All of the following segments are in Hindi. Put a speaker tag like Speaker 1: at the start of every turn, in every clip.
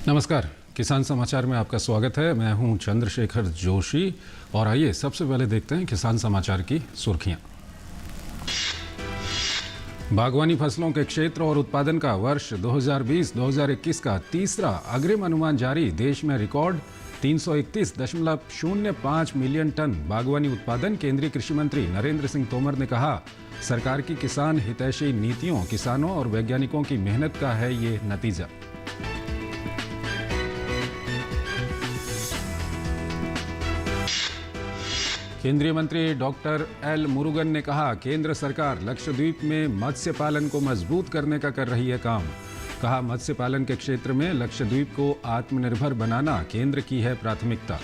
Speaker 1: नमस्कार, किसान समाचार में आपका स्वागत है। मैं हूं चंद्रशेखर जोशी और आइए सबसे पहले देखते हैं किसान समाचार की सुर्खियां। बागवानी फसलों के क्षेत्र और उत्पादन का वर्ष 2020-2021 का तीसरा अग्रिम अनुमान जारी। देश में रिकॉर्ड 331.05 मिलियन टन बागवानी उत्पादन। केंद्रीय कृषि मंत्री नरेंद्र सिंह तोमर ने कहा, सरकार की किसान हितैषी नीतियों, किसानों और वैज्ञानिकों की मेहनत का है ये नतीजा। केंद्रीय मंत्री डॉक्टर एल मुरुगन ने कहा, केंद्र सरकार लक्षद्वीप में मत्स्य पालन को मजबूत करने का कर रही है काम। कहा, मत्स्य पालन के क्षेत्र में लक्षद्वीप को आत्मनिर्भर बनाना केंद्र की है प्राथमिकता।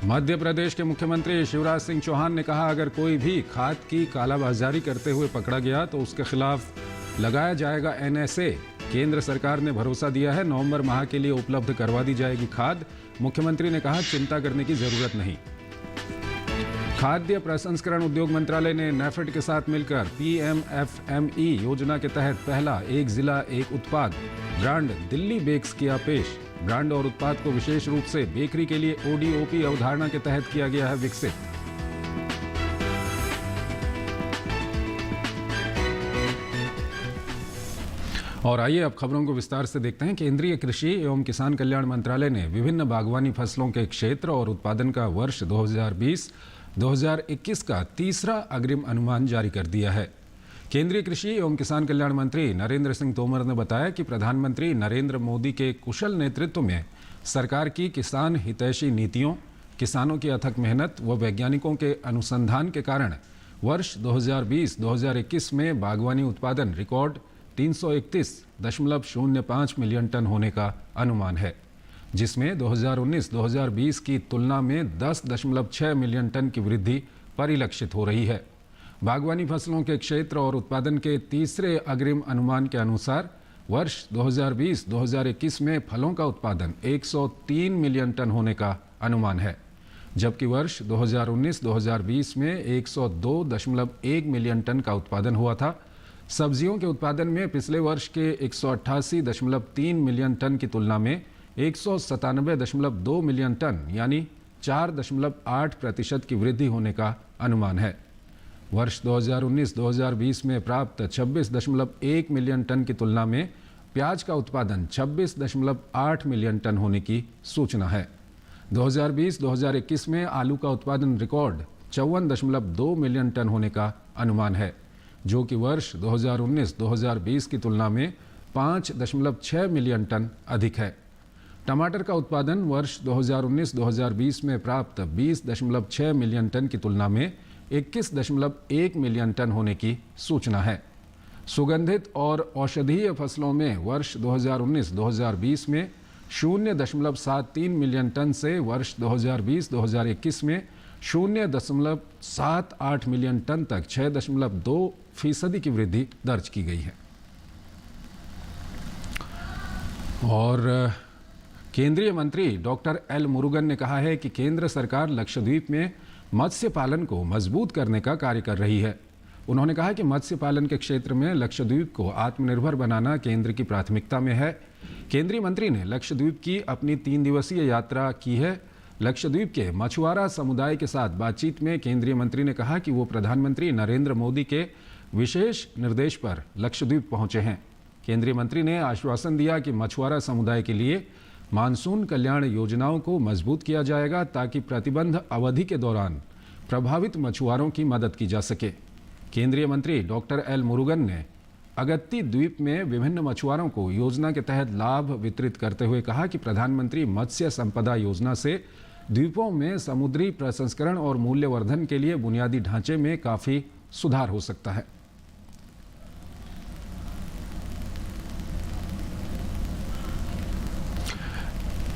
Speaker 1: मध्य प्रदेश के मुख्यमंत्री शिवराज सिंह चौहान ने कहा, अगर कोई भी खाद की कालाबाजारी करते हुए पकड़ा गया तो उसके खिलाफ लगाया जाएगा NSA। केंद्र सरकार ने भरोसा दिया है, नवंबर माह के लिए उपलब्ध करवा दी जाएगी खाद। मुख्यमंत्री ने कहा, चिंता करने की जरूरत नहीं। खाद्य प्रसंस्करण उद्योग मंत्रालय ने नेफेड के साथ मिलकर PMFME योजना के तहत पहला एक जिला एक उत्पाद ब्रांड दिल्ली बेक्स किया पेश। ब्रांड और उत्पाद को विशेष रूप से बेकरी के लिए ODOP अवधारणा के तहत किया गया है विकसित। और आइए अब खबरों को विस्तार से देखते हैं। केंद्रीय कृषि एवं किसान कल्याण मंत्रालय ने विभिन्न बागवानी फसलों के क्षेत्र और उत्पादन का वर्ष 2020-2021 का तीसरा अग्रिम अनुमान जारी कर दिया है। केंद्रीय कृषि एवं किसान कल्याण मंत्री नरेंद्र सिंह तोमर ने बताया कि प्रधानमंत्री नरेंद्र मोदी के कुशल नेतृत्व में सरकार की किसान हितैषी नीतियों, किसानों की अथक मेहनत व वैज्ञानिकों के अनुसंधान के कारण वर्ष 2020-2021 में बागवानी उत्पादन रिकॉर्ड 331.05 मिलियन टन होने का अनुमान है, जिसमें 2019-2020 की तुलना में 10.6 मिलियन टन की वृद्धि परिलक्षित हो रही है। बागवानी फसलों के क्षेत्र और उत्पादन के तीसरे अग्रिम अनुमान के अनुसार वर्ष 2020-2021 में फलों का उत्पादन 103 मिलियन टन होने का अनुमान है, जबकि वर्ष 2019-2020 में 102.1 मिलियन टन का उत्पादन हुआ था। सब्जियों के उत्पादन में पिछले वर्ष के 188.3 मिलियन टन की तुलना में 197.2 मिलियन टन यानी 4.8% की वृद्धि होने का अनुमान है। वर्ष 2019-2020 में प्राप्त 26.1 मिलियन टन की तुलना में प्याज का उत्पादन 26.8 मिलियन टन होने की सूचना है। 2020-2021 में आलू का उत्पादन रिकॉर्ड 54.2 मिलियन टन होने का अनुमान है, जो कि वर्ष 2019-2020 की तुलना में 5.6 मिलियन टन अधिक है। टमाटर का उत्पादन वर्ष 2019-2020 में प्राप्त 20.6 मिलियन टन की तुलना में 21.1 मिलियन टन होने की सूचना है। सुगंधित और औषधीय फसलों में वर्ष 2019-2020 में 0.73 मिलियन टन से वर्ष 2020-2021 में 0.78 मिलियन टन तक 6.2% की वृद्धि दर्ज की गई है। और केंद्रीय मंत्री डॉक्टर एल मुरुगन ने कहा है कि केंद्र सरकार लक्षद्वीप में मत्स्य पालन को मजबूत करने का कार्य कर रही है। उन्होंने कहा कि मत्स्य पालन के क्षेत्र में लक्षद्वीप को आत्मनिर्भर बनाना केंद्र की प्राथमिकता में है। केंद्रीय मंत्री ने लक्षद्वीप की अपनी 3 दिवसीय यात्रा की है। लक्षद्वीप के मछुआरा समुदाय के साथ बातचीत में केंद्रीय मंत्री ने कहा कि वो प्रधानमंत्री नरेंद्र मोदी के विशेष निर्देश पर लक्षद्वीप पहुंचे हैं। केंद्रीय मंत्री ने आश्वासन दिया कि मछुआरा समुदाय के लिए मानसून कल्याण योजनाओं को मजबूत किया जाएगा ताकि प्रतिबंध अवधि के दौरान प्रभावित मछुआरों की मदद की जा सके। केंद्रीय मंत्री डॉक्टर एल मुरुगन ने अगत्ती द्वीप में विभिन्न मछुआरों को योजना के तहत लाभ वितरित करते हुए कहा कि प्रधानमंत्री मत्स्य संपदा योजना से द्वीपों में समुद्री प्रसंस्करण और मूल्यवर्धन के लिए बुनियादी ढांचे में काफी सुधार हो सकता है।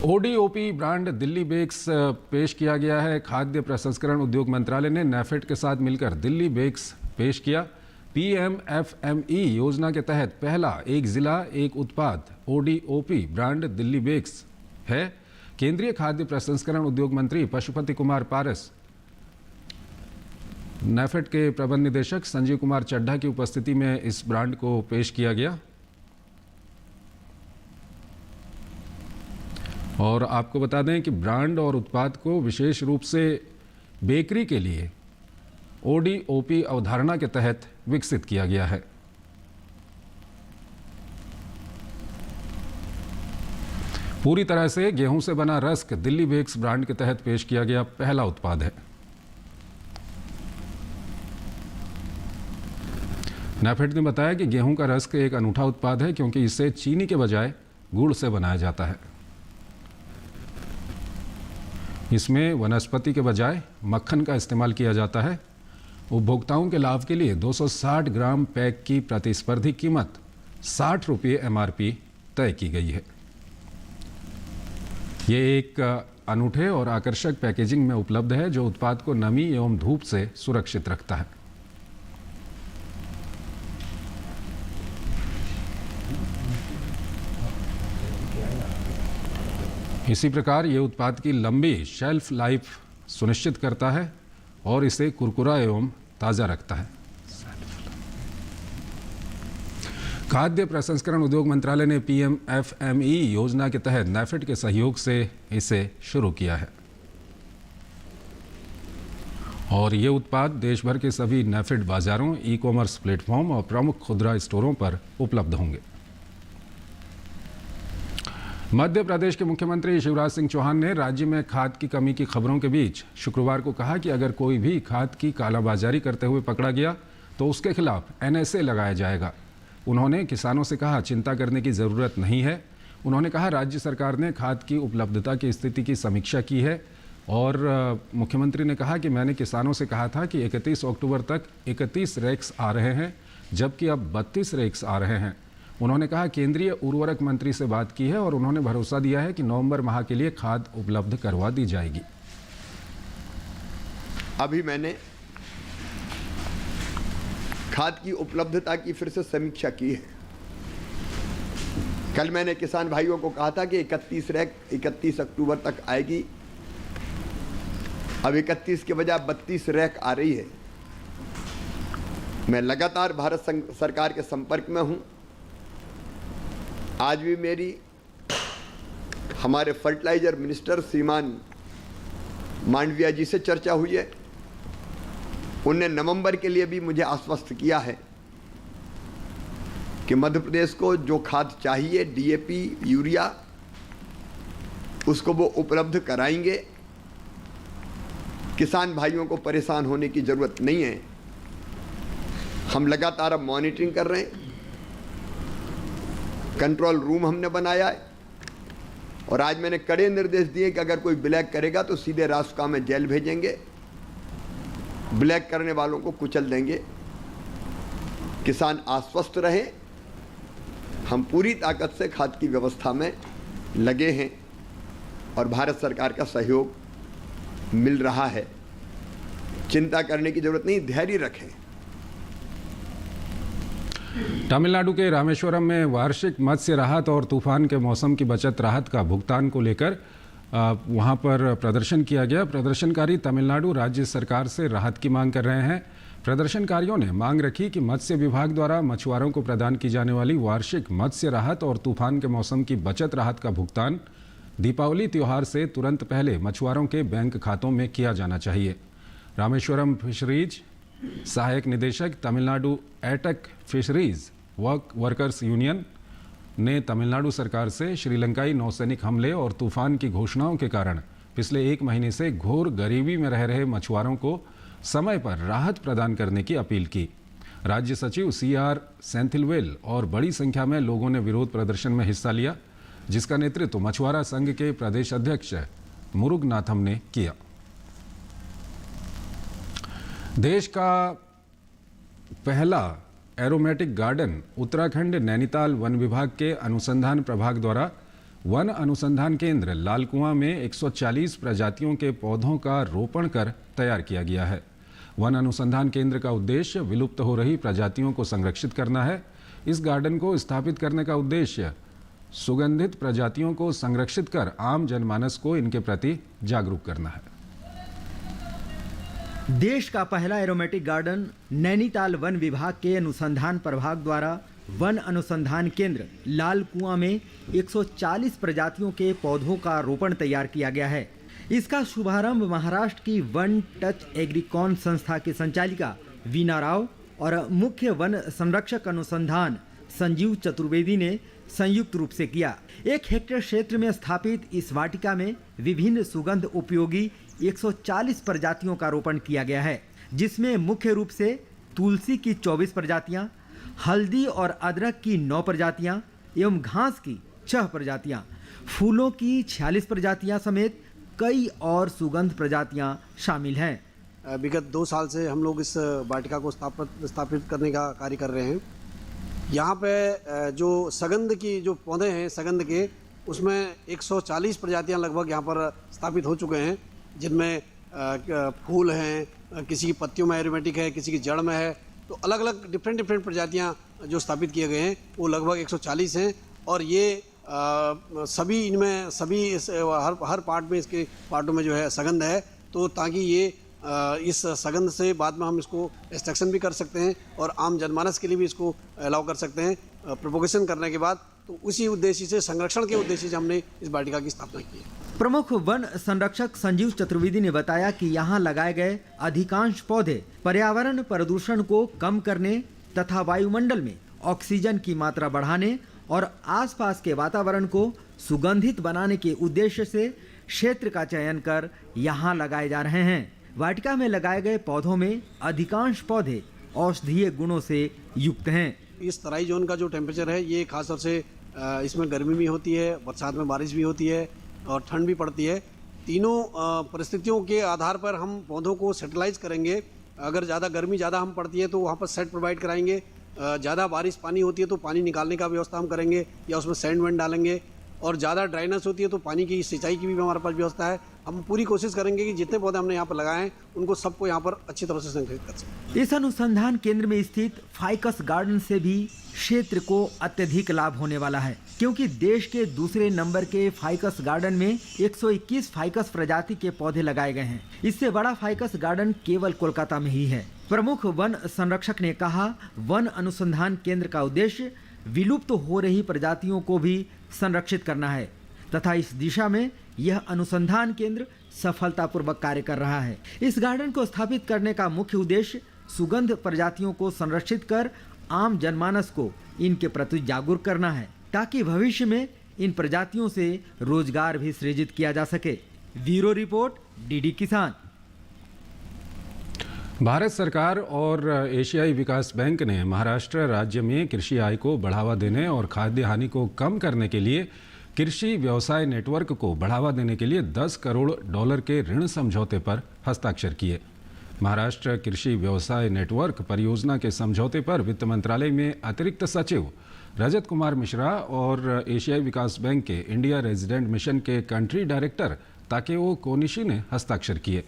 Speaker 1: ODOP ब्रांड दिल्ली बेक्स पेश किया गया है। खाद्य प्रसंस्करण उद्योग मंत्रालय ने नेफेड के साथ मिलकर दिल्ली बेक्स पेश किया। PMFME योजना के तहत पहला एक जिला एक उत्पाद ODOP ब्रांड दिल्ली बेक्स है। केंद्रीय खाद्य प्रसंस्करण उद्योग मंत्री पशुपति कुमार पारस नेफेड के प्रबंध निदेशक संजीव कुमार चड्ढा की उपस्थिति में इस ब्रांड को पेश किया गया और आपको बता दें कि ब्रांड और उत्पाद को विशेष रूप से बेकरी के लिए ODOP अवधारणा के तहत विकसित किया गया है। पूरी तरह से गेहूं से बना रस्क दिल्ली बेक्स ब्रांड के तहत पेश किया गया पहला उत्पाद है। नेफेड ने बताया कि गेहूं का रस्क एक अनूठा उत्पाद है क्योंकि इसे चीनी के बजाय गुड़ से बनाया जाता है। इसमें वनस्पति के बजाय मक्खन का इस्तेमाल किया जाता है। उपभोक्ताओं के लाभ के लिए 260 ग्राम पैक की प्रतिस्पर्धी कीमत 60 रुपये MRP तय की गई है। ये एक अनूठे और आकर्षक पैकेजिंग में उपलब्ध है जो उत्पाद को नमी एवं धूप से सुरक्षित रखता है। इसी प्रकार ये उत्पाद की लंबी शेल्फ लाइफ सुनिश्चित करता है और इसे कुरकुरा एवं ताज़ा रखता है। खाद्य प्रसंस्करण उद्योग मंत्रालय ने PMFME योजना के तहत नेफेड के सहयोग से इसे शुरू किया है और ये उत्पाद देश भर के सभी नेफेड बाजारों, ई-कॉमर्स प्लेटफॉर्म और प्रमुख खुदरा स्टोरों पर उपलब्ध होंगे। मध्य प्रदेश के मुख्यमंत्री शिवराज सिंह चौहान ने राज्य में खाद की कमी की खबरों के बीच शुक्रवार को कहा कि अगर कोई भी खाद की कालाबाजारी करते हुए पकड़ा गया तो उसके खिलाफ NSA लगाया जाएगा। उन्होंने किसानों से कहा चिंता करने की ज़रूरत नहीं है। उन्होंने कहा राज्य सरकार ने खाद की उपलब्धता की स्थिति की समीक्षा की है और मुख्यमंत्री ने कहा कि मैंने किसानों से कहा था कि 31 अक्टूबर तक 31 रैक्स आ रहे हैं जबकि अब 32 रैक्स आ रहे हैं। उन्होंने कहा केंद्रीय उर्वरक मंत्री से बात की है और उन्होंने भरोसा दिया है कि नवंबर माह के लिए खाद उपलब्ध करवा दी जाएगी।
Speaker 2: अभी मैंने खाद की उपलब्धता की फिर से समीक्षा की है। कल मैंने किसान भाइयों को कहा था कि 31 रैक 31 अक्टूबर तक आएगी। अब 31 के बजाय 32 रैक आ रही है। मैं लगातार भारत सरकार के संपर्क में हूं। आज भी मेरी हमारे फर्टिलाइजर मिनिस्टर श्रीमान मांडविया जी से चर्चा हुई है। उनने नवंबर के लिए भी मुझे आश्वस्त किया है कि मध्य प्रदेश को जो खाद चाहिए DAP, यूरिया, उसको वो उपलब्ध कराएंगे। किसान भाइयों को परेशान होने की ज़रूरत नहीं है। हम लगातार अब मॉनिटरिंग कर रहे हैं। कंट्रोल रूम हमने बनाया है और आज मैंने कड़े निर्देश दिए कि अगर कोई ब्लैक करेगा तो सीधे रासुका में जेल भेजेंगे। ब्लैक करने वालों को कुचल देंगे। किसान आश्वस्त रहे। हम पूरी ताकत से खाद की व्यवस्था में लगे हैं और भारत सरकार का सहयोग मिल रहा है। चिंता करने की जरूरत नहीं, धैर्य रखें।
Speaker 1: तमिलनाडु के रामेश्वरम में वार्षिक मत्स्य राहत और तूफान के मौसम की बचत राहत का भुगतान को लेकर वहां पर प्रदर्शन किया गया। प्रदर्शनकारी तमिलनाडु राज्य सरकार से राहत की मांग कर रहे हैं। प्रदर्शनकारियों ने मांग रखी कि मत्स्य विभाग द्वारा मछुआरों को प्रदान की जाने वाली वार्षिक मत्स्य राहत और तूफान के मौसम की बचत राहत का भुगतान दीपावली त्यौहार से तुरंत पहले मछुआरों के बैंक खातों में किया जाना चाहिए। रामेश्वरम फिशरीज सहायक निदेशक Tamil Nadu AITUC fisheries workers union ने तमिलनाडु सरकार से श्रीलंकाई नौसैनिक हमले और तूफान की घोषणाओं के कारण पिछले 1 महीने से घोर गरीबी में रह रहे मछुआरों को समय पर राहत प्रदान करने की अपील की। राज्य सचिव CR सेंथिलवेल और बड़ी संख्या में लोगों ने विरोध प्रदर्शन में हिस्सा लिया, जिसका नेतृत्व मछुआरा संघ के प्रदेश अध्यक्ष मुरुगनाथम ने किया। देश का पहला aromatic garden Uttarakhand Nainital one विभाग के अनुसंधान प्रभाग द्वारा वन अनुसंधान केंद्र लालकुआं में 140 प्रजातियों के पौधों का रोपण कर तैयार किया गया है। वन अनुसंधान केंद्र का उद्देश्य विलुप्त हो रही प्रजातियों को संरक्षित करना है। इस गार्डन को स्थापित करने का उद्देश्य सुगंधित प्रजातियों को संरक्षित कर आम जनमानस को इनके प्रति जागरूक करना है।
Speaker 3: देश का पहला एरोमेटिक गार्डन नैनीताल वन विभाग के अनुसंधान प्रभाग द्वारा वन अनुसंधान केंद्र लाल कुआं में 140 प्रजातियों के पौधों का रोपण तैयार किया गया है। इसका शुभारंभ महाराष्ट्र की वन टच एग्रीकॉन संस्था के संचालिका वीना राव और मुख्य वन संरक्षक अनुसंधान संजीव चतुर्वेदी ने संयुक्त रूप से किया। 1 हेक्टेयर क्षेत्र में स्थापित इस वाटिका में विभिन्न सुगंध उपयोगी 140 प्रजातियों का रोपण किया गया है, जिसमें मुख्य रूप से तुलसी की 24 प्रजातियां, हल्दी और अदरक की 9 प्रजातियां एवं घास की 6 प्रजातियां, फूलों की 46 प्रजातियां समेत कई और सुगंध प्रजातियां शामिल हैं।
Speaker 4: विगत 2 साल से हम लोग इस वाटिका को स्थापित करने का कार्य कर रहे हैं। यहाँ पे जो सगंध की जो पौधे हैं सगंध के, उसमें 140 प्रजातियाँ लगभग यहाँ पर स्थापित हो चुके हैं, जिनमें फूल हैं, किसी की पत्तियों में एरोमेटिक है, किसी की जड़ में है। तो अलग अलग डिफरेंट प्रजातियाँ जो स्थापित किए गए हैं वो लगभग 140 हैं। और ये सभी इनमें हर पार्ट में, इसके पार्टों में जो है सगंध है, तो ताकि ये इस सगंध से बाद में हम इसको एक्सट्रैक्शन भी कर सकते हैं और आम जनमानस के लिए भी इसको अलाउ कर सकते हैं प्रोपोगेशन करने के बाद। तो उसी उद्देश्य से, संरक्षण के उद्देश्य से हमने इस वाटिका की स्थापना की है।
Speaker 3: प्रमुख वन संरक्षक संजीव चतुर्वेदी ने बताया कि यहाँ लगाए गए अधिकांश पौधे पर्यावरण प्रदूषण को कम करने तथा वायुमंडल में ऑक्सीजन की मात्रा बढ़ाने और आसपास के वातावरण को सुगंधित बनाने के उद्देश्य से क्षेत्र का चयन कर यहाँ लगाए जा रहे हैं। वाटिका में लगाए गए पौधों में अधिकांश पौधे औषधीय गुणों से युक्त हैं।
Speaker 4: इस तराई जोन का जो टेम्परेचर है, ये खास तौर से इसमें गर्मी भी होती है, बरसात में बारिश भी होती है और ठंड भी पड़ती है। तीनों परिस्थितियों के आधार पर हम पौधों को सेटलाइज करेंगे। अगर ज़्यादा गर्मी हम पड़ती है तो वहाँ पर सेट प्रोवाइड कराएंगे। ज़्यादा बारिश पानी होती है तो पानी निकालने का व्यवस्था हम करेंगे या उसमें सैंड वेंड डालेंगे। और ज़्यादा ड्राइनेस होती है तो पानी की सिंचाई की भी हमारे पास व्यवस्था है। हम पूरी कोशिश करेंगे कि जितने पौधे हमने यहाँ पर लगाए हैं उनको सबको यहाँ पर अच्छी तरह से संरक्षित कर सकें।
Speaker 3: इस अनुसंधान केंद्र में स्थित फाइकस गार्डन से भी क्षेत्र को अत्यधिक लाभ होने वाला है, क्योंकि देश के दूसरे नंबर के फाइकस गार्डन में 121 फाइकस प्रजाति के पौधे लगाए गए हैं। इससे बड़ा फाइकस गार्डन केवल कोलकाता में ही है। प्रमुख वन संरक्षक ने कहा, वन अनुसंधान केंद्र का उद्देश्य विलुप्त हो रही प्रजातियों को भी संरक्षित करना है तथा इस दिशा में यह अनुसंधान केंद्र सफलतापूर्वक कार्य कर रहा है। इस गार्डन को स्थापित करने का मुख्य उद्देश्य सुगंध प्रजातियों को संरक्षित कर आम जनमानस को इनके प्रति जागरूक करना है, ताकि भविष्य में इन प्रजातियों से रोजगार भी सृजित किया जा सके। ब्यूरो रिपोर्ट, डीडी किसान।
Speaker 1: भारत सरकार और एशियाई विकास बैंक ने महाराष्ट्र राज्य में कृषि आय को बढ़ावा देने और खाद्य हानि को कम करने के लिए कृषि व्यवसाय नेटवर्क को बढ़ावा देने के लिए $10 करोड़ के ऋण समझौते पर हस्ताक्षर किए। महाराष्ट्र कृषि व्यवसाय नेटवर्क परियोजना के समझौते पर वित्त मंत्रालय में अतिरिक्त सचिव रजत कुमार मिश्रा और एशियाई विकास बैंक के इंडिया रेजिडेंट मिशन के कंट्री डायरेक्टर ताकेओ कोनिशी ने हस्ताक्षर किए।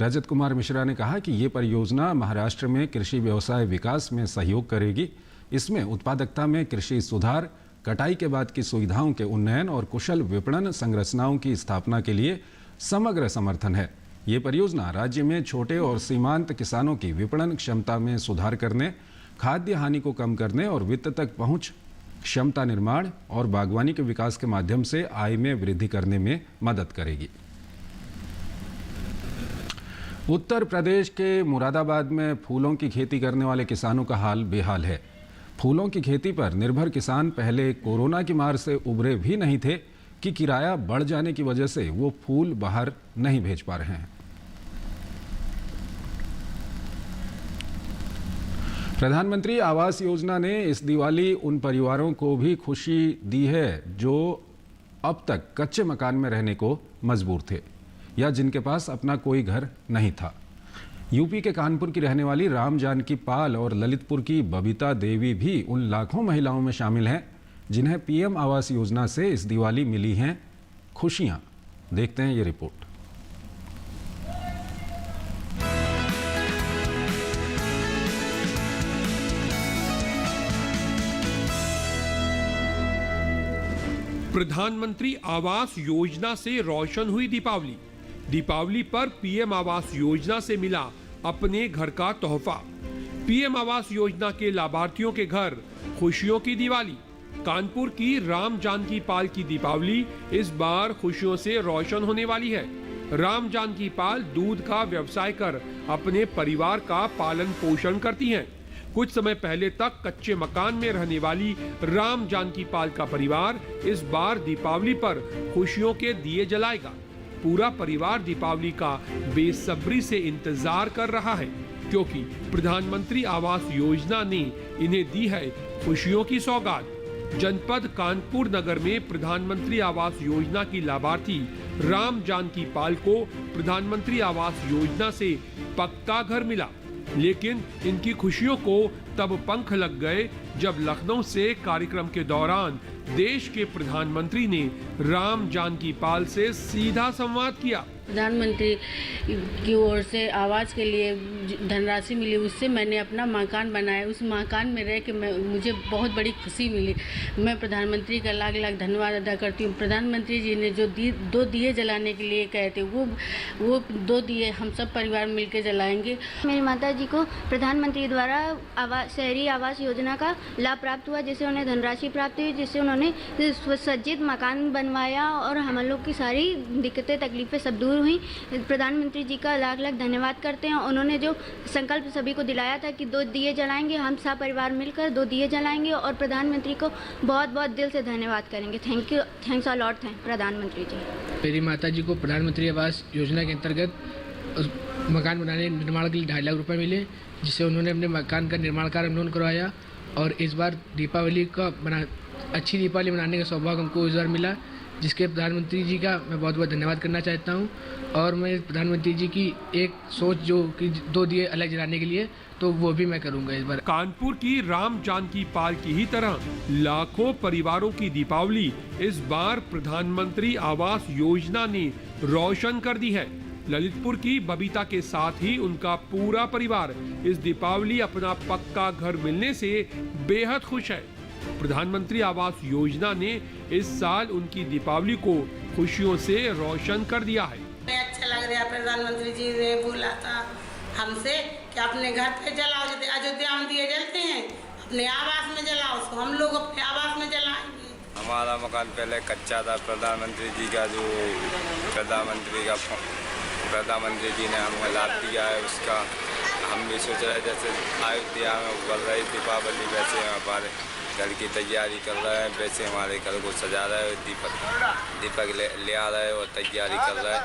Speaker 1: रजत कुमार मिश्रा ने कहा कि ये परियोजना महाराष्ट्र में कृषि व्यवसाय विकास में सहयोग करेगी। इसमें उत्पादकता में कृषि सुधार, कटाई के बाद की सुविधाओं के उन्नयन और कुशल विपणन संरचनाओं की स्थापना के लिए समग्र समर्थन है। ये परियोजना राज्य में छोटे और सीमांत किसानों की विपणन क्षमता में सुधार करने, खाद्य हानि को कम करने और वित्त तक पहुंच, क्षमता निर्माण और बागवानी के विकास के माध्यम से आय में वृद्धि करने में मदद करेगी। उत्तर प्रदेश के मुरादाबाद में फूलों की खेती करने वाले किसानों का हाल बेहाल है। फूलों की खेती पर निर्भर किसान पहले कोरोना की मार से उबरे भी नहीं थे कि किराया बढ़ जाने की वजह से वो फूल बाहर नहीं भेज पा रहे हैं। प्रधानमंत्री आवास योजना ने इस दिवाली उन परिवारों को भी खुशी दी है जो अब तक कच्चे मकान में रहने को मजबूर थे या जिनके पास अपना कोई घर नहीं था। यूपी के कानपुर की रहने वाली राम जानकी पाल और ललितपुर की बबीता देवी भी उन लाखों महिलाओं में शामिल हैं जिन्हें पीएम आवास योजना से इस दिवाली मिली हैं खुशियां। देखते हैं ये रिपोर्ट।
Speaker 5: प्रधानमंत्री आवास योजना से रोशन हुई दीपावली। दीपावली पर पीएम आवास योजना से मिला अपने घर का तोहफा। पीएम आवास योजना के लाभार्थियों के घर खुशियों की दिवाली। कानपुर की राम जानकी पाल की दीपावली इस बार खुशियों से रोशन होने वाली है। राम जानकी पाल दूध का व्यवसाय कर अपने परिवार का पालन पोषण करती हैं। कुछ समय पहले तक कच्चे मकान में रहने वाली राम जानकी पाल का परिवार इस बार दीपावली पर खुशियों के दिए जलाएगा। पूरा परिवार दीपावली का बेसब्री से इंतजार कर रहा है, क्योंकि प्रधानमंत्री आवास योजना ने इन्हें दी है खुशियों की सौगात। जनपद कानपुर नगर में प्रधानमंत्री आवास योजना की लाभार्थी राम जानकी पाल को प्रधानमंत्री आवास योजना से पक्का घर मिला, लेकिन इनकी खुशियों को तब पंख लग गए जब लखनऊ से कार्यक्रम के दौरान देश के प्रधानमंत्री ने राम जानकी पाल से सीधा संवाद किया।
Speaker 6: प्रधानमंत्री की ओर से आवास के लिए धनराशि मिली, उससे मैंने अपना मकान बनाया। उस मकान में रह के मुझे बहुत बड़ी खुशी मिली। मैं प्रधानमंत्री का लाख लाख धन्यवाद अदा करती हूँ। प्रधानमंत्री जी ने जो दो दिए जलाने के लिए कहे थे, वो 2 दिए हम सब परिवार मिलकर जलाएंगे।
Speaker 7: मेरी माता जी को प्रधानमंत्री द्वारा शहरी आवास योजना का लाभ प्राप्त हुआ, जिससे उन्हें धनराशि प्राप्त हुई, जिससे उन्होंने सुसज्जित मकान बनवाया और हम लोग की सारी दिक्कतें तकलीफें सब दूर हुई। प्रधानमंत्री जी का लाख लाख धन्यवाद करते हैं। उन्होंने जो संकल्प सभी को दिलाया था कि 2 दिए जलाएंगे, हम सब परिवार मिलकर 2 दिए जलाएंगे और प्रधानमंत्री को बहुत बहुत दिल से धन्यवाद करेंगे। Thank you, thanks a lot प्रधानमंत्री जी।
Speaker 8: मेरी माता जी को प्रधानमंत्री आवास योजना के अंतर्गत मकान बनाने निर्माण के लिए 2.5 लाख रुपए मिले, जिससे उन्होंने अपने मकान का निर्माण कार्य उन्होंने करवाया। और इस बार दीपावली का अच्छी दीपावली मनाने का सौभाग्य हमको इस बार मिला, जिसके प्रधानमंत्री जी का मैं बहुत बहुत धन्यवाद करना चाहता हूं। और मैं प्रधानमंत्री जी की एक सोच जो कि 2 दिए अलग जलाने के लिए, तो वो भी मैं करूंगा इस बार।
Speaker 5: कानपुर की राम जानकी पाल की ही तरह लाखों परिवारों की दीपावली इस बार प्रधानमंत्री आवास योजना ने रोशन कर दी है। ललितपुर की बबीता के साथ ही उनका पूरा परिवार इस दीपावली अपना पक्का घर मिलने से बेहद खुश है। प्रधानमंत्री आवास योजना ने इस साल उनकी दीपावली को खुशियों से रोशन कर दिया है।
Speaker 9: अच्छा लग रहा है, प्रधानमंत्री जी ने बोला था हमसे कि अपने घर पे जलाओ, जैसे अयोध्या में दिए जलते हैं, अपने आवास में जलाओ, उसको हम लोग अपने आवास में जलाएंगे।
Speaker 10: हमारा मकान पहले कच्चा था। प्रधानमंत्री जी ने हमें लाभ दिया है, उसका हम भी सोच रहे जैसे अयोध्या में उभर रही दीपावली, वैसे हमारे घर की तैयारी कर रहे हैं, वैसे हमारे घर को सजा रहे हैं, दीपक ले आ रहे हैं और तैयारी कर रहे हैं।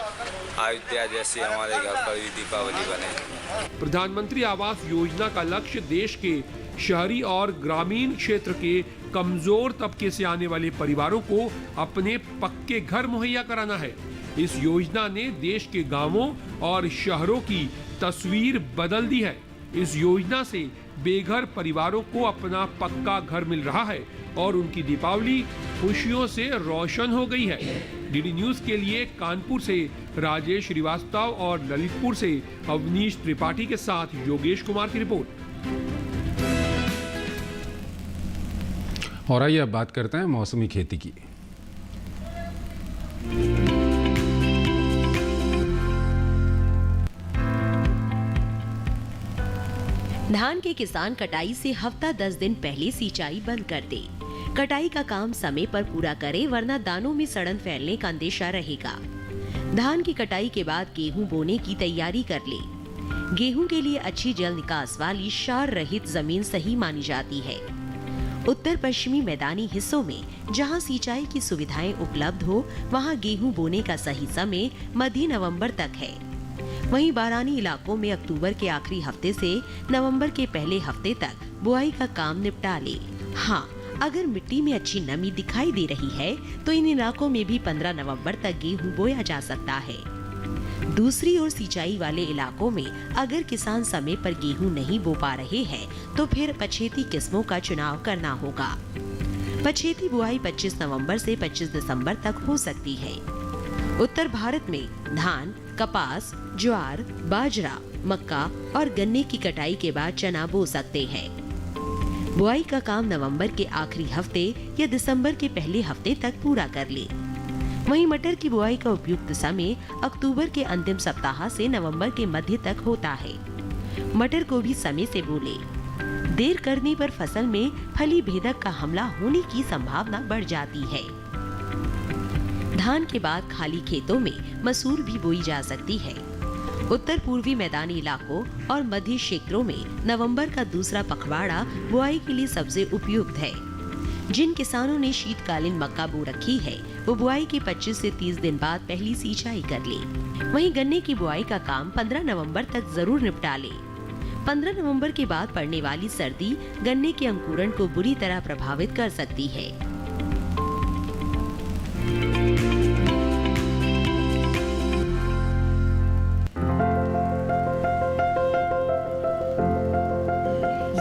Speaker 10: अयोध्या जैसे हमारे घर पर भी दीपावली बने।
Speaker 5: प्रधानमंत्री आवास योजना का लक्ष्य देश के शहरी और ग्रामीण क्षेत्र के कमजोर तबके से आने वाले परिवारों को अपने पक्के घर मुहैया कराना है। इस योजना ने देश के गांवों और शहरों की तस्वीर बदल दी है। इस योजना से बेघर परिवारों को अपना पक्का घर मिल रहा है और उनकी दीपावली खुशियों से रोशन हो गई है। डीडी न्यूज के लिए कानपुर से राजेश श्रीवास्तव और ललितपुर से अवनीश त्रिपाठी के साथ योगेश कुमार की रिपोर्ट।
Speaker 1: और आइए अब बात करते हैं मौसमी खेती की।
Speaker 11: धान के किसान कटाई से हफ्ता 10 दिन पहले सिंचाई बंद कर दे। कटाई का काम समय पर पूरा करे, वरना दानों में सड़न फैलने का अंदेशा रहेगा। धान की कटाई के बाद गेहूं बोने की तैयारी कर ले। गेहूं के लिए अच्छी जल निकास वाली क्षार रहित जमीन सही मानी जाती है। उत्तर पश्चिमी मैदानी हिस्सों में जहां सिंचाई की सुविधाएं उपलब्ध हो, वहां गेहूं बोने का सही समय मध्य नवंबर तक है। वहीं बारानी इलाकों में अक्टूबर के आखिरी हफ्ते से नवंबर के पहले हफ्ते तक बुआई का काम निपटा ले। हाँ, अगर मिट्टी में अच्छी नमी दिखाई दे रही है तो इन इलाकों में भी 15 नवंबर तक गेहूं बोया जा सकता है। दूसरी ओर सिंचाई वाले इलाकों में अगर किसान समय पर गेहूं नहीं बो पा रहे हैं तो फिर पछेती किस्मों का चुनाव करना होगा। पछेती बुआई 25 नवंबर से 25 दिसंबर तक हो सकती है। उत्तर भारत में धान, कपास, ज्वार, बाजरा, मक्का और गन्ने की कटाई के बाद चना बो सकते हैं। बुआई का काम नवंबर के आखिरी हफ्ते या दिसंबर के पहले हफ्ते तक पूरा कर ले। वहीं मटर की बुआई का उपयुक्त समय अक्टूबर के अंतिम सप्ताह से नवंबर के मध्य तक होता है। मटर को भी समय से बो ले। देर करने पर फसल में फली भेदक का हमला होने की संभावना बढ़ जाती है। धान के बाद खाली खेतों में मसूर भी बोई जा सकती है। उत्तर पूर्वी मैदानी इलाकों और मध्य क्षेत्रों में नवंबर का दूसरा पखवाड़ा बुआई के लिए सबसे उपयुक्त है। जिन किसानों ने शीतकालीन मक्का बो रखी है वो बुआई के 25 से 30 दिन बाद पहली सिंचाई कर ले। वहीं गन्ने की बुआई का काम 15 नवंबर तक जरूर निपटा ले। 15 नवंबर के बाद पड़ने वाली सर्दी गन्ने के अंकुरण को बुरी तरह प्रभावित कर सकती है।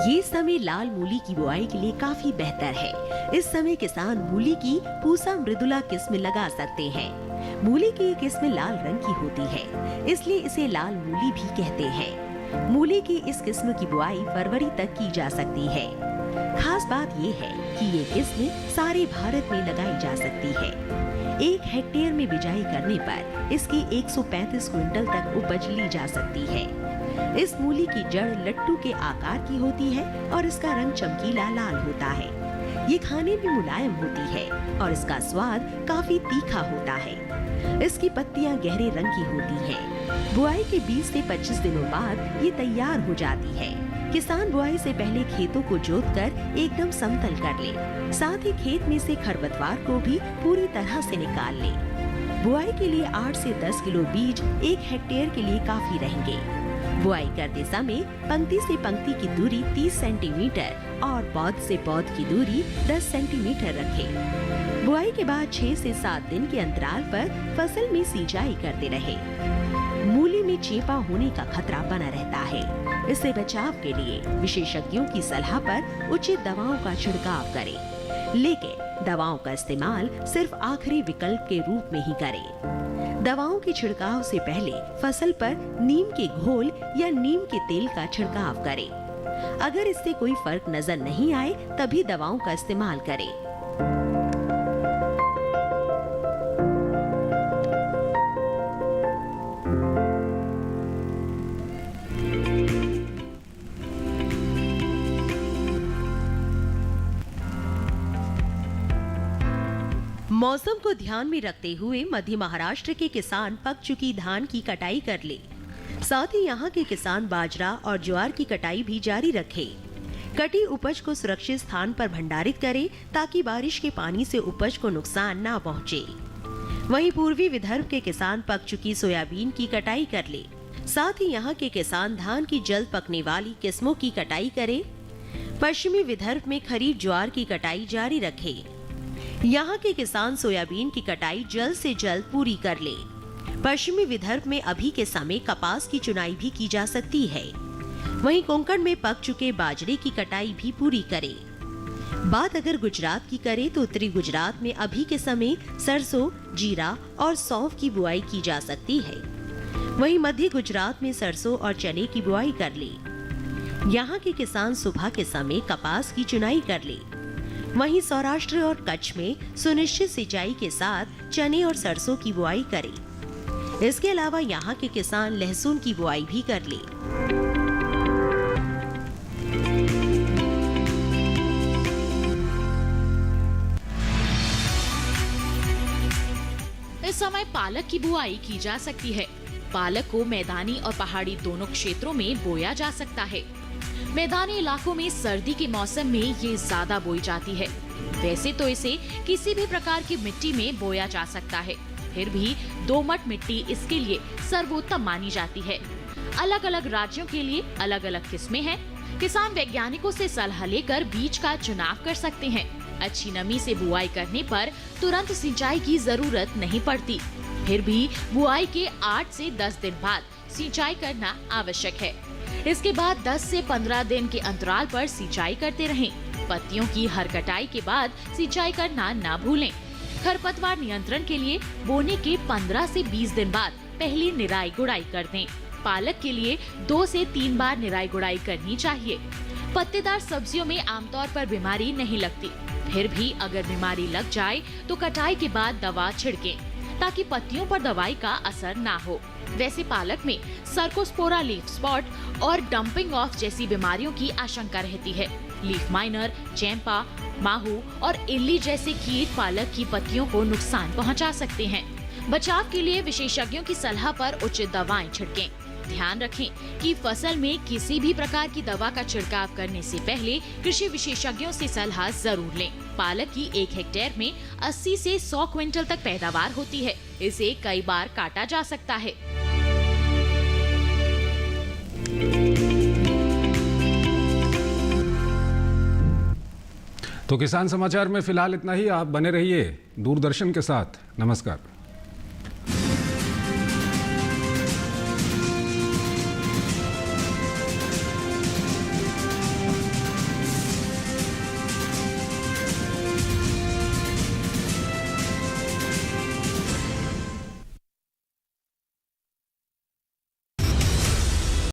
Speaker 11: ये समय लाल मूली की बुआई के लिए काफी बेहतर है। इस समय किसान मूली की पूसा मृदुला किस्म लगा सकते हैं। मूली की ये किस्म लाल रंग की होती है, इसलिए इसे लाल मूली भी कहते हैं। मूली की इस किस्म की बुआई फरवरी तक की जा सकती है। खास बात ये है कि ये किस्म सारे भारत में लगाई जा सकती है। 1 हेक्टेयर में बिजाई करने पर इसकी 135 क्विंटल तक उपज ली जा सकती है। इस मूली की जड़ लट्टू के आकार की होती है और इसका रंग चमकीला लाल होता है। ये खाने में मुलायम होती है और इसका स्वाद काफी तीखा होता है। इसकी पत्तियां गहरे रंग की होती हैं। बुआई के 20 से 25 दिनों बाद ये तैयार हो जाती है। किसान बुआई से पहले खेतों को जोतकर एकदम समतल कर ले। साथ ही खेत में से खरपतवार को भी पूरी तरह से निकाल ले। बुआई के लिए 8 से 10 किलो बीज 1 हेक्टेयर के लिए काफी रहेंगे। बुआई करते समय पंक्ति से पंक्ति की दूरी 30 सेंटीमीटर और पौध से पौध की दूरी 10 सेंटीमीटर रखें। बुआई के बाद 6 से 7 दिन के अंतराल पर फसल में सिंचाई करते रहे। मूली में चेपा होने का खतरा बना रहता है। इससे बचाव के लिए विशेषज्ञों की सलाह पर उचित दवाओं का छिड़काव करें, लेकिन दवाओं का इस्तेमाल सिर्फ आखिरी विकल्प के रूप में ही करें। दवाओं के छिड़काव से पहले फसल पर नीम के घोल या नीम के तेल का छिड़काव करें। अगर इससे कोई फर्क नजर नहीं आए तभी दवाओं का इस्तेमाल करें। मौसम को ध्यान में रखते हुए मध्य महाराष्ट्र के किसान पक चुकी धान की कटाई कर ले। साथ ही यहाँ के किसान बाजरा और ज्वार की कटाई भी जारी रखे। कटी उपज को सुरक्षित स्थान पर भंडारित करें ताकि बारिश के पानी से उपज को नुकसान ना पहुँचे। वहीं पूर्वी विदर्भ के किसान पक चुकी सोयाबीन की कटाई कर ले। साथ ही यहाँ के किसान धान की जल्द पकने वाली किस्मों की कटाई करें। पश्चिमी विदर्भ में खरीफ ज्वार की कटाई जारी रखे। यहाँ के किसान सोयाबीन की कटाई जल्द से जल्द पूरी कर ले। पश्चिमी विदर्भ में अभी के समय कपास की चुनाई भी की जा सकती है। वहीं कोंकण में पक चुके बाजरे की कटाई भी पूरी करें। बात अगर गुजरात की करें तो उत्तरी गुजरात में अभी के समय सरसों, जीरा और सौंफ की बुआई की जा सकती है। वहीं मध्य गुजरात में सरसों और चने की बुआई कर ले। यहाँ के किसान सुबह के समय कपास की चुनाई कर ले। वहीं सौराष्ट्र और कच्छ में सुनिश्चित सिंचाई के साथ चने और सरसों की बुआई करें। इसके अलावा यहाँ के किसान लहसुन की बुआई भी कर ले।
Speaker 12: इस समय पालक की बुआई की जा सकती है। पालक को मैदानी और पहाड़ी दोनों क्षेत्रों में बोया जा सकता है। मैदानी इलाकों में सर्दी के मौसम में ये ज्यादा बोई जाती है। वैसे तो इसे किसी भी प्रकार की मिट्टी में बोया जा सकता है, फिर भी दोमट मिट्टी इसके लिए सर्वोत्तम मानी जाती है। अलग अलग राज्यों के लिए अलग अलग किस्में हैं। किसान वैज्ञानिकों से सलाह लेकर बीज का चुनाव कर सकते हैं। अच्छी नमी से बुआई करने पर तुरंत सिंचाई की जरूरत नहीं पड़ती। फिर भी बुआई के 8 से 10 दिन बाद सिंचाई करना आवश्यक है। इसके बाद 10 से 15 दिन के अंतराल पर सिंचाई करते रहें। पत्तियों की हर कटाई के बाद सिंचाई करना ना भूलें। खरपतवार नियंत्रण के लिए बोने के 15 से 20 दिन बाद पहली निराई गुड़ाई कर दें। पालक के लिए 2 से 3 बार निराई गुड़ाई करनी चाहिए। पत्तेदार सब्जियों में आमतौर पर बीमारी नहीं लगती, फिर भी अगर बीमारी लग जाए तो कटाई के बाद दवा छिड़कें। ताकि पत्तियों पर दवाई का असर ना हो। वैसे पालक में सर्कोस्पोरा लीफ स्पॉट और डंपिंग ऑफ जैसी बीमारियों की आशंका रहती है। लीफ माइनर, चैंपा, माहू और इल्ली जैसे कीट पालक की पत्तियों को नुकसान पहुंचा सकते हैं। बचाव के लिए विशेषज्ञों की सलाह पर उचित दवाएं छिड़कें। ध्यान रखें कि फसल में किसी भी प्रकार की दवा का छिड़काव करने से पहले कृषि विशेषज्ञों से सलाह जरूर लें। पालक की 1 हेक्टेयर में 80 से 100 क्विंटल तक पैदावार होती है। इसे कई बार काटा जा सकता है।
Speaker 1: तो किसान समाचार में फिलहाल इतना ही। आप बने रहिए दूरदर्शन के साथ। नमस्कार।